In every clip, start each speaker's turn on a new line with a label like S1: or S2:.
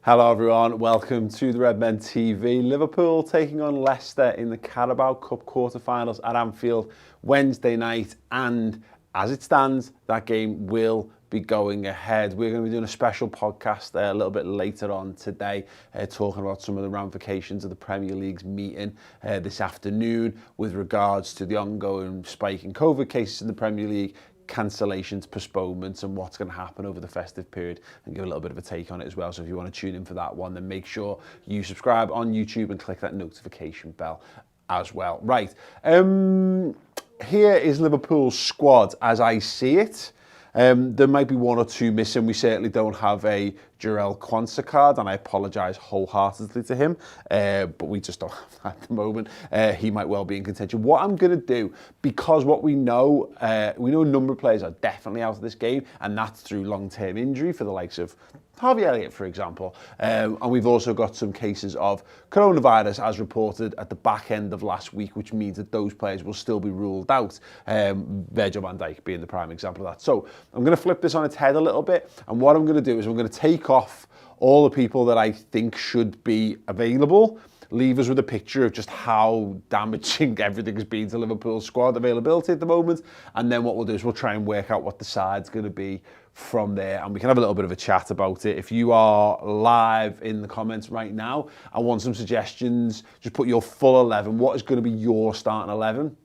S1: Hello everyone, welcome to the Redmen TV. Liverpool taking on Leicester in the Carabao Cup quarter-finals at Anfield Wednesday night, and as it stands, that game will be going ahead. We're going to be doing a special podcast a little bit later on today, talking about some of the ramifications of the Premier League's meeting this afternoon with regards to the ongoing spike in COVID cases in the Premier League, cancellations, postponements, and what's going to happen over the festive period, and give a little bit of a take on it as well. So if you want to tune in for that one, then make sure you subscribe on YouTube and click that notification bell as well. Right, here is Liverpool's squad as I see it. There might be one or two missing. We certainly don't have a Jarell Quansah card, and I apologise wholeheartedly to him, but we just don't have that at the moment. He might well be in contention. What I'm going to do, because what we know a number of players are definitely out of this game, and that's through long-term injury for the likes of Harvey Elliott, for example. And we've also got some cases of coronavirus, as reported at the back end of last week, which means that those players will still be ruled out. Virgil van Dijk being the prime example of that. So I'm going to flip this on its head a little bit. And what I'm going to do is I'm going to take off all the people that I think should be available, leave us with a picture of just how damaging everything has been to Liverpool's squad availability at the moment. And then what we'll do is we'll try and work out what the side's going to be from there, and we can have a little bit of a chat about it. If you are live in the comments right now, I want some suggestions. Just put your full 11. What is going to be your starting 11?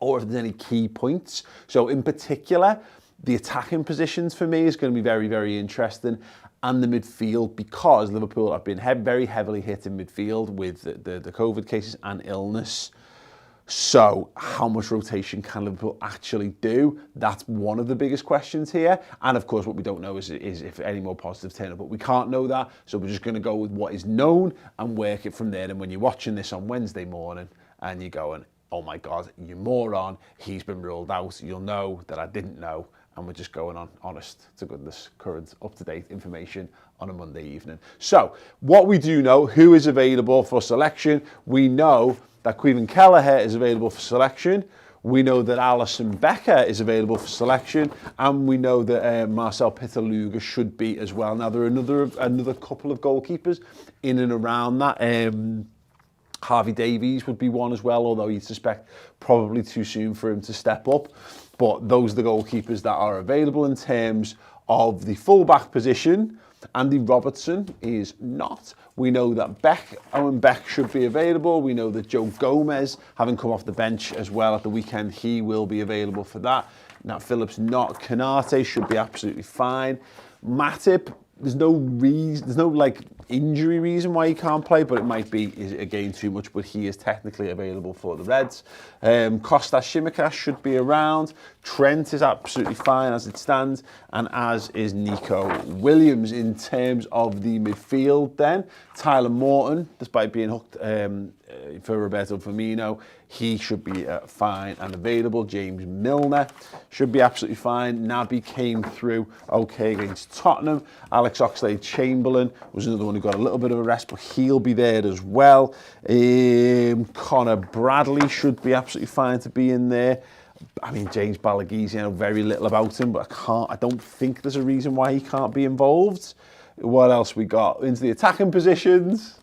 S1: Or if there's any key points. So in particular, the attacking positions for me is going to be very, very interesting. And the midfield, because Liverpool have been very heavily hit in midfield with the COVID cases and illness. So how much rotation can Liverpool actually do? That's one of the biggest questions here. And of course, what we don't know is if any more positives turn up, but we can't know that. So we're just going to go with what is known and work it from there. And when you're watching this on Wednesday morning and you're going, oh my God, you moron, he's been ruled out, you'll know that I didn't know. And we're just going on honest to goodness, current, up-to-date information on a Monday evening. So what we do know, who is available for selection, we know that Caoimhin Kelleher is available for selection. We know that Alisson Becker is available for selection, and we know that Marcel Pitaluga should be as well. Now, there are another couple of goalkeepers in and around that. Harvey Davies would be one as well, although you'd suspect probably too soon for him to step up. But those are the goalkeepers that are available in terms of the full-back position. Andy Robertson is not. We know that Owen Beck should be available. We know that Joe Gomez, having come off the bench as well at the weekend, he will be available for that. Nat Phillips not. Canate should be absolutely fine. Matip, there's no like injury reason why he can't play, but it might be again too much, but he is technically available for the Reds. Kostas Tsimikas should be around. Trent is absolutely fine as it stands, and as is Nico Williams. In terms of the midfield then, Tyler Morton, despite being hooked for Roberto Firmino, he should be fine and available. James Milner should be absolutely fine. Naby came through okay against Tottenham. Alex Oxlade-Chamberlain was another one who got a little bit of a rest, but he'll be there as well. Connor Bradley should be absolutely fine to be in there. I mean, James Balaguer, I know very little about him, but I don't think there's a reason why he can't be involved. What else we got? Into the attacking positions.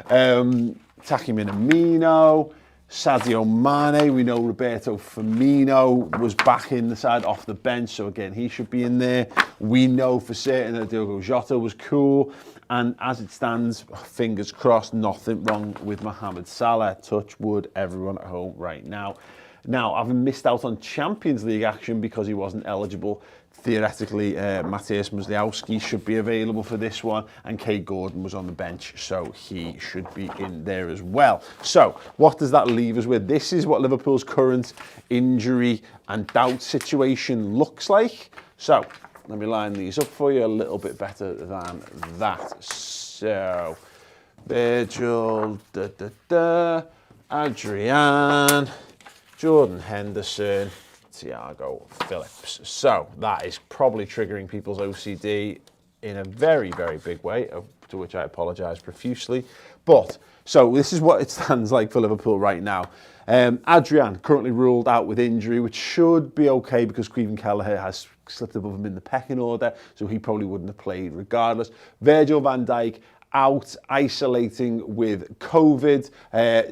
S1: Taki Minamino, Sadio Mane. We know Roberto Firmino was back in the side off the bench, so again, he should be in there. We know for certain that Diogo Jota was cool. And as it stands, fingers crossed, nothing wrong with Mohamed Salah. Touch wood, everyone at home right now. Now, having missed out on Champions League action because he wasn't eligible, theoretically, Matthias Musliowski should be available for this one, and Kay Gordon was on the bench, so he should be in there as well. So, what does that leave us with? This is what Liverpool's current injury and doubt situation looks like. So, let me line these up for you a little bit better than that. So, Virgil, Adrian, Jordan Henderson, Thiago Phillips. So that is probably triggering people's OCD in a very, very big way. to which I apologise profusely. But, so this is what it stands like for Liverpool right now. Adrian, currently ruled out with injury, which should be okay because Caoimhin Kelleher has slipped above him in the pecking order, so he probably wouldn't have played regardless. Virgil van Dijk, out, isolating with COVID.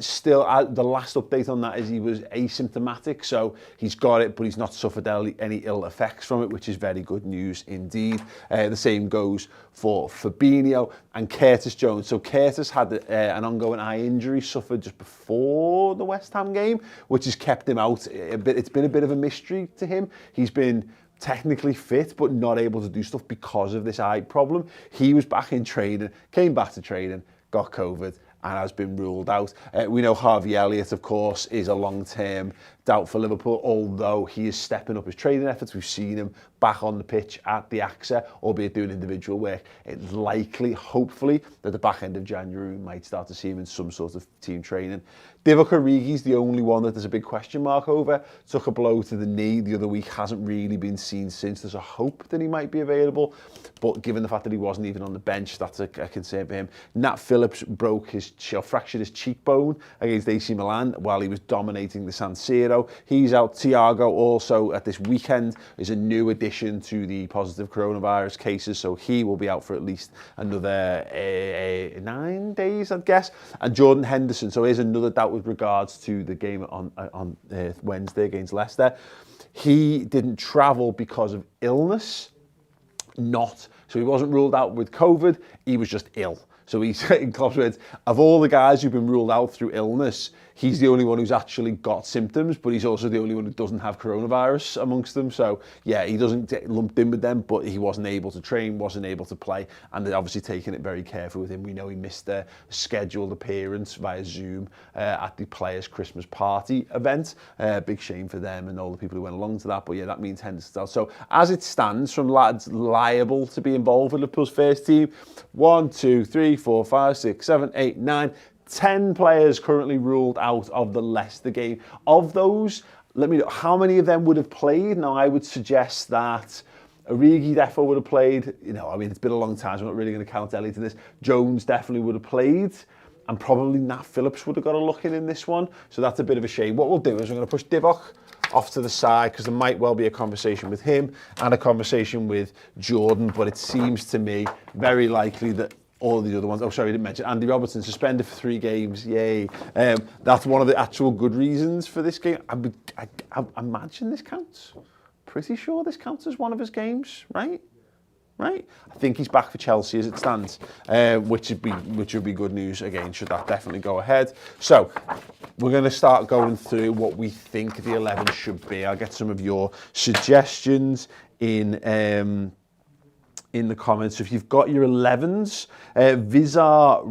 S1: Still, the last update on that is he was asymptomatic, so he's got it, but he's not suffered any ill effects from it, which is very good news indeed. The same goes for Fabinho and Curtis Jones. So Curtis had an ongoing eye injury suffered just before the West Ham game, which has kept him out a bit. It's been a bit of a mystery to him. He's been technically fit but not able to do stuff because of this eye problem. He was back in training, came back to training, got COVID and has been ruled out. We know Harvey Elliott, of course, is a long-term doubt for Liverpool, although he is stepping up his training efforts. We've seen him back on the pitch at the AXA, albeit doing individual work. It's likely, hopefully, that the back end of January we might start to see him in some sort of team training. Divock Origi's the only one that there's a big question mark over. Took a blow to the knee the other week, hasn't really been seen since. There's a hope that he might be available, but given the fact that he wasn't even on the bench, that's a concern for him. Nat Phillips fractured his cheekbone against AC Milan while he was dominating the San Siro. He's out. Thiago also at this weekend is a new addition to the positive coronavirus cases, so he will be out for at least another 9 days, I guess. And Jordan Henderson, so here's another doubt with regards to the game on Wednesday against Leicester. He didn't travel because of illness, so he wasn't ruled out with COVID, he was just ill. So he's, in Klopp's words, of all the guys who've been ruled out through illness, he's the only one who's actually got symptoms, but he's also the only one who doesn't have coronavirus amongst them. So, yeah, he doesn't get lumped in with them, but he wasn't able to train, wasn't able to play, and they're obviously taking it very carefully with him. We know he missed a scheduled appearance via Zoom at the Players' Christmas Party event. Big shame for them and all the people who went along to that, but yeah, that means Henderson's out. So, as it stands, from lads liable to be involved with Liverpool's first team, 1, 2, 3, 4, 5, 6, 7, 8, 9, 10 players currently ruled out of the Leicester game. Of those, let me know how many of them would have played. Now, I would suggest that Origi definitely would have played. You know, I mean, it's been a long time, so I'm not really going to count Elliott to this. Jones definitely would have played. And probably Nat Phillips would have got a look in this one. So that's a bit of a shame. What we'll do is we're going to push Divock off to the side because there might well be a conversation with him and a conversation with Jordan. But it seems to me very likely that all the other ones, I didn't mention Andy Robertson suspended for 3 games, yay. That's one of the actual good reasons for this game. I imagine this counts. Pretty sure this counts as one of his games, right? I think he's back for Chelsea as it stands, which would be good news again, should that definitely go ahead. So, we're going to start going through what we think the 11 should be. I'll get some of your suggestions in the comments. So if you've got your 11s, Vizar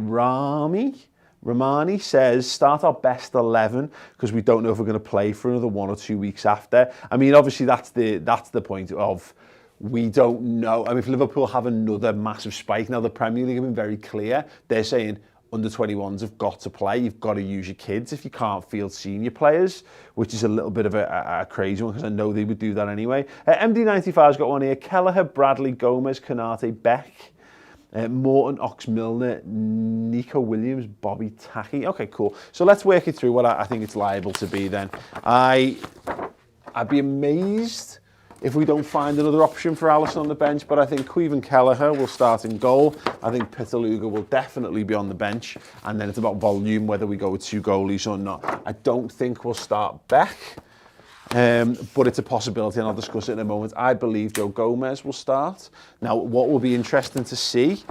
S1: Ramani says, start our best 11 because we don't know if we're going to play for another 1 or 2 weeks after. I mean, obviously that's the point of we don't know. I mean, if Liverpool have another massive spike, now the Premier League have been very clear. They're saying under 21s have got to play. You've got to use your kids if you can't field senior players, which is a little bit of a crazy one because I know they would do that anyway. MD95's got one here. Kelleher, Bradley, Gomez, Konate, Beck, Morton, Ox-Milner, Nico Williams, Bobby Tacky. Okay, cool. So let's work it through what I think it's liable to be then. I'd be amazed if we don't find another option for Alisson on the bench, but I think Caoimhin Kelleher will start in goal. I think Pitaluga will definitely be on the bench, and then it's about volume, whether we go with 2 goalies or not. I don't think we'll start Beck, but it's a possibility, and I'll discuss it in a moment. I believe Joe Gomez will start. Now, what will be interesting to see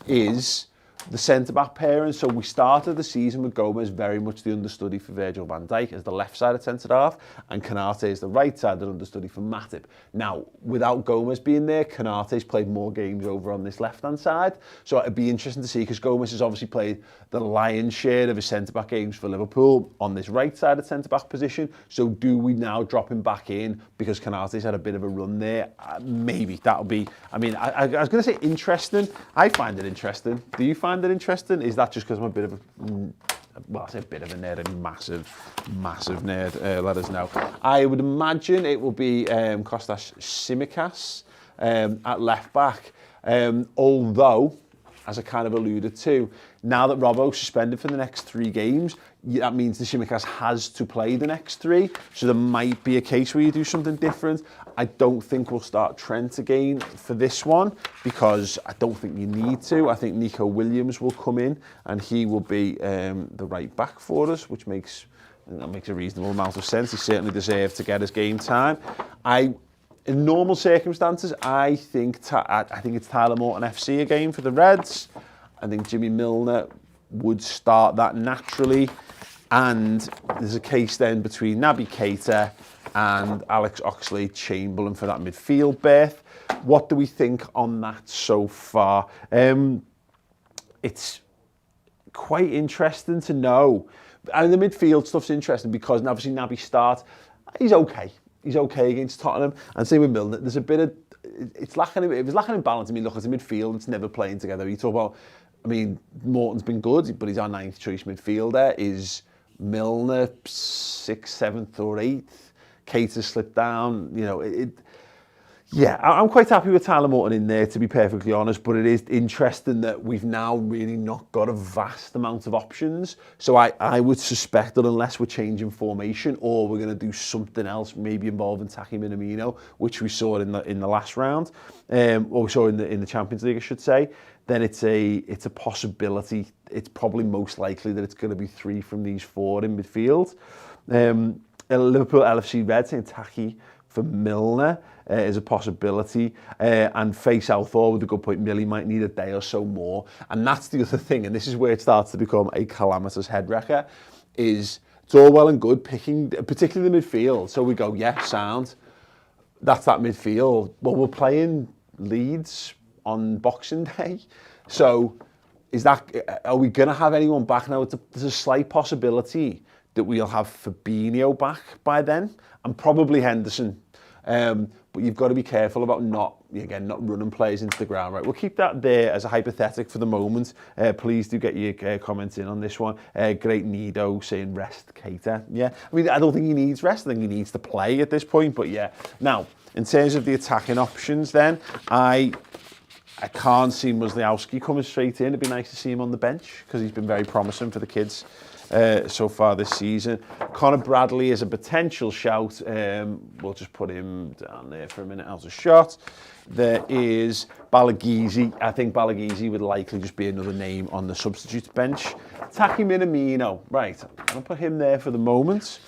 S1: is the centre-back pairing. So we started the season with Gomez very much the understudy for Virgil van Dijk as the left-sided centre-half, and Konate is the right-sided understudy for Matip. Now, without Gomez being there, Konate's played more games over on this left-hand side, so it'd be interesting to see, because Gomez has obviously played the lion's share of his centre-back games for Liverpool on this right-sided centre-back position. So do we now drop him back in because Konate's had a bit of a run there? Maybe. That'll be, I mean, I was going to say interesting. I find it interesting. Do you find it interesting? Is that just because I'm a bit of a, well, I say a bit of a nerd, a massive nerd? Let us know. I would imagine it will be Kostas Tsimikas at left back, although as I kind of alluded to, now that Robbo's suspended for the next 3 games, that means the Tsimikas has to play the next 3. So there might be a case where you do something different. I don't think we'll start Trent again for this one because I don't think you need to. I think Nico Williams will come in and he will be the right back for us, which makes a reasonable amount of sense. He certainly deserves to get his game time. In normal circumstances, I think it's Tyler Morton FC again for the Reds. I think Jimmy Milner would start that naturally. And there's a case then between Naby Keita and Alex Oxlade-Chamberlain for that midfield berth. What do we think on that so far? It's quite interesting to know. And the midfield stuff's interesting because obviously Naby starts. He's okay. He's okay against Tottenham. And same with Milner. There's a bit of... It was lacking in balance. I mean, look, as a midfield, it's never playing together. You talk about... I mean, Morton's been good, but he's our 9th choice midfielder. Is Milner 6th, 7th or 8th? Keita slipped down. You know, yeah, I'm quite happy with Tyler Morton in there, to be perfectly honest, but it is interesting that we've now really not got a vast amount of options. So I would suspect that unless we're changing formation or we're going to do something else, maybe involving Taki Minamino, which we saw in the last round, or we saw in the Champions League, I should say, then it's a possibility. It's probably most likely that it's going to be 3 from these 4 in midfield. Liverpool LFC Red saying Taki for Milner is a possibility. And Faye Southall with a good point, Millie might need a day or so more. And that's the other thing, and this is where it starts to become a calamitous head wrecker, is it's all well and good picking, particularly the midfield. So we go, yeah, sound. That's that midfield. Well, we're playing Leeds on Boxing Day. So are we going to have anyone back now? There's a slight possibility that we'll have Fabinho back by then, and probably Henderson. But you've got to be careful about not running players into the ground. Right, we'll keep that there as a hypothetical for the moment. Please do get your comments in on this one. Great Nido saying rest Keita. Yeah, I mean, I don't think he needs rest. I think he needs to play at this point. But yeah, now in terms of the attacking options, then I can't see Musliowski coming straight in. It'd be nice to see him on the bench because he's been very promising for the kids so far this season. Conor Bradley is a potential shout. We'll just put him down there for a minute out of shot. There is Balagizi. I think Balagizi would likely just be another name on the substitute bench. Taki Minamino. Right, I'm going to put him there for the moment.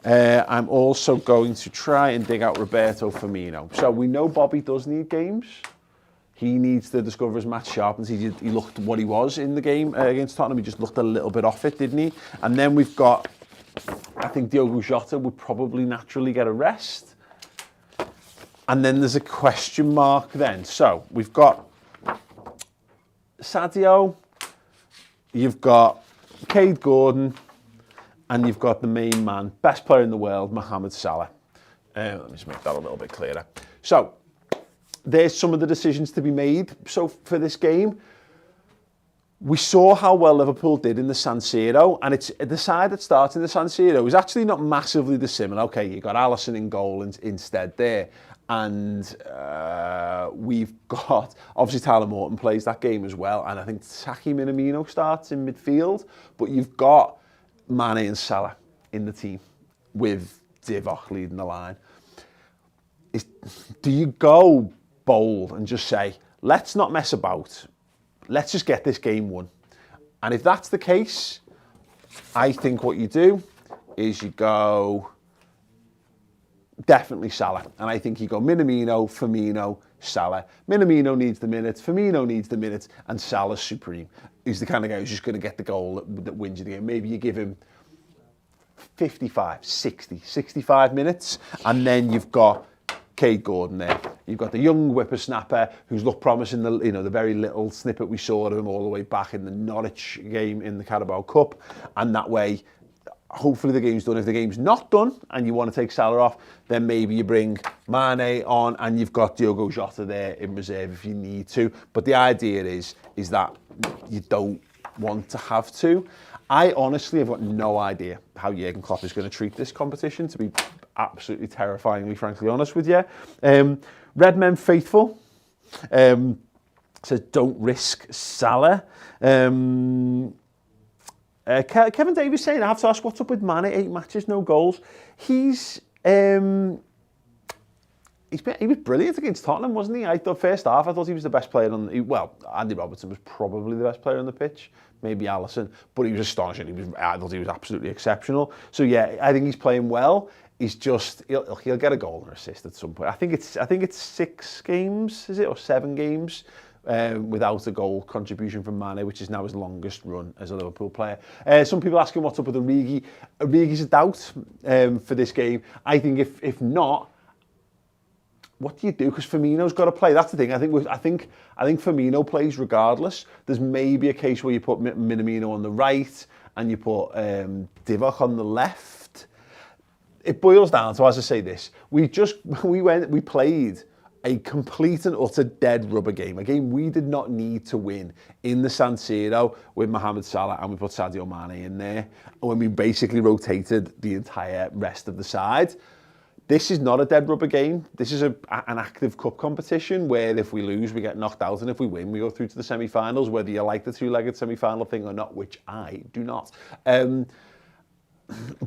S1: I'm also going to try and dig out Roberto Firmino. So we know Bobby does need games. He needs to discover his match sharpness. He looked what he was in the game against Tottenham. He just looked a little bit off it, didn't he? And then we've got, I think Diogo Jota would probably naturally get a rest. And then there's a question mark then. So we've got Sadio, you've got Cade Gordon, and you've got the main man, best player in the world, Mohamed Salah. Let me just make that a little bit clearer. So there's some of the decisions to be made. So for this game, we saw how well Liverpool did in the San Siro, and it's the side that starts in the San Siro is actually not massively dissimilar. Okay, you got Alisson in goal instead there, and we've got obviously Tyler Morton plays that game as well, and I think Taki Minamino starts in midfield, but you've got Mane and Salah in the team with Divock leading the line. Do you go bold and just say, let's not mess about, let's just get this game won? And if that's the case, I think what you do is you go definitely Salah, and I think you go Minamino, Firmino, Salah. Minamino needs the minutes, Firmino needs the minutes, and Salah's supreme. He's the kind of guy who's just going to get the goal that wins you the game. Maybe you give him 55, 60, 65 minutes, and then you've got Cade Gordon there. You've got the young whippersnapper who's looked promising, the very little snippet we saw of him all the way back in the Norwich game in the Carabao Cup, and that way, hopefully the game's done. If the game's not done and you want to take Salah off, then maybe you bring Mane on and you've got Diogo Jota there in reserve if you need to. But the idea is that you don't want to have to. I honestly have got no idea how Jurgen Klopp is going to treat this competition, to be absolutely terrifyingly, frankly honest with you. Redmen faithful says don't risk Salah. Kevin Davies saying, I have to ask, what's up with Mane? 8 matches, no goals. He was brilliant against Tottenham, wasn't he? I thought first half, I thought he was the best player on the... Well, Andy Robertson was probably the best player on the pitch, maybe Alisson, but he was astonishing. I thought he was absolutely exceptional. So yeah, I think he's playing well. He's just he'll get a goal or assist at some point. I think it's 6 games, is it, or 7 games without a goal contribution from Mane, which is now his longest run as a Liverpool player. Some people asking what's up with Origi. Origi's a doubt for this game. I think if not, what do you do? Because Firmino's got to play. That's the thing. I think Firmino plays regardless. There's maybe a case where you put Minamino on the right and you put Divock on the left. It boils down to, as I say this, we played a complete and utter dead rubber game, a game we did not need to win in the San Siro with Mohamed Salah, and we put Sadio Mane in there when we basically rotated the entire rest of the side. This is not a dead rubber game. This is an active cup competition where if we lose, we get knocked out, and if we win, we go through to the semi-finals, whether you like the two-legged semi-final thing or not, which I do not.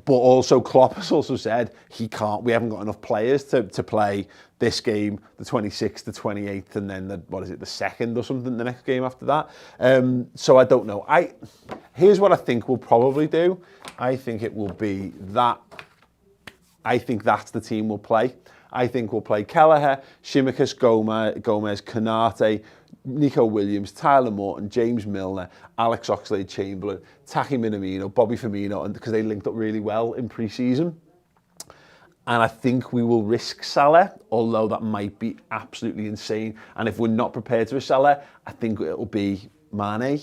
S1: But also Klopp has also said we haven't got enough players to play this game, the 26th, the 28th, and then the 2nd or something, the next game after that. So I don't know. Here's what I think we'll probably do. I think it will be that. I think that's the team we'll play. I think we'll play Kelleher, Tsimikas, Gomez, Konate, Nico Williams, Tyler Morton, James Milner, Alex Oxlade-Chamberlain, Taki Minamino, Bobby Firmino, and because they linked up really well in pre-season. And I think we will risk Salah, although that might be absolutely insane. And if we're not prepared to risk Salah, I think it'll be Mane,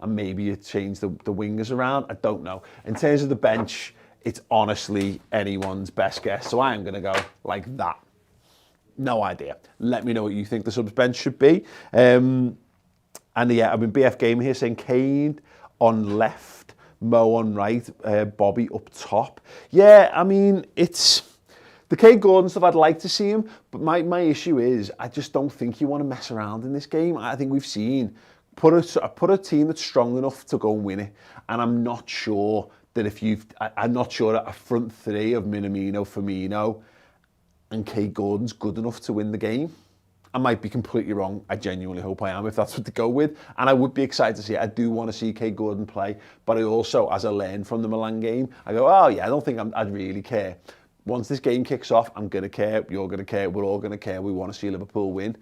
S1: and maybe you change the wingers around. I don't know. In terms of the bench, it's honestly anyone's best guess. So I am going to go like that. No idea. Let me know what you think the subs bench should be. And yeah, I've been BF Gamer here saying Kane on left, Mo on right, Bobby up top. Yeah, I mean, it's the Kane Gordon stuff. I'd like to see him, but my issue is I just don't think you want to mess around in this game. I think we've seen put a team that's strong enough to go and win it, and I'm not sure that I'm not sure that a front three of Minamino, Firmino, and Kate Gordon's good enough to win the game. I might be completely wrong. I genuinely hope I am, if that's what to go with. And I would be excited to see it. I do want to see Kate Gordon play, but I also, as I learned from the Milan game, I go, oh yeah, I don't think I'd really care. Once this game kicks off, I'm going to care, you're going to care, we're all going to care. We want to see Liverpool win.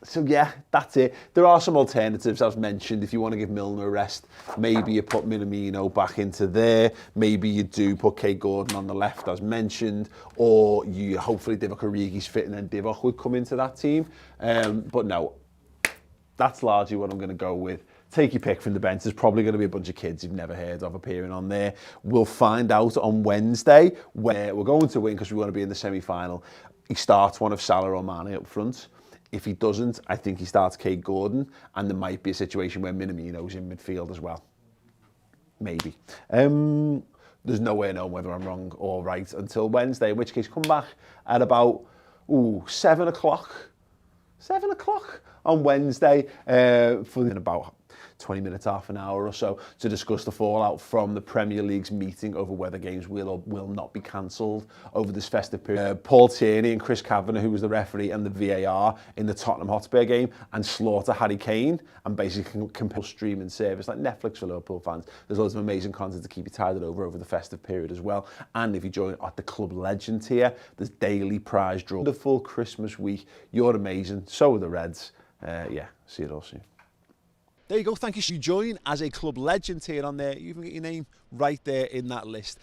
S1: So yeah, that's it. There are some alternatives, as mentioned. If you want to give Milner a rest, maybe you put Minamino back into there. Maybe you do put Kate Gordon on the left, as mentioned. Or you hopefully Divock Origi's fit and then Divock would come into that team. But no, that's largely what I'm going to go with. Take your pick from the bench. There's probably going to be a bunch of kids you've never heard of appearing on there. We'll find out on Wednesday where we're going to win because we want to be in the semi-final. He starts one of Salah or Mane up front. If he doesn't, I think he starts Kate Gordon, and there might be a situation where Minamino's in midfield as well. Maybe. There's no way of knowing whether I'm wrong or right until Wednesday, in which case come back at about 7 o'clock. 7 o'clock on Wednesday for in about 20 minutes, half an hour or so, to discuss the fallout from the Premier League's meeting over whether games will or will not be cancelled over this festive period. Paul Tierney and Chris Kavanagh, who was the referee and the VAR in the Tottenham Hotspur game, and slaughter Harry Kane, and basically compel streaming service like Netflix for Liverpool fans. There's loads of amazing content to keep you tied over the festive period as well. And if you join at the Club Legend tier, there's daily prize draw. The full Christmas week. You're amazing. So are the Reds. Yeah, see you all soon. There you go. Thank you. You join as a Club Legend tier on there. You even get your name right there in that list.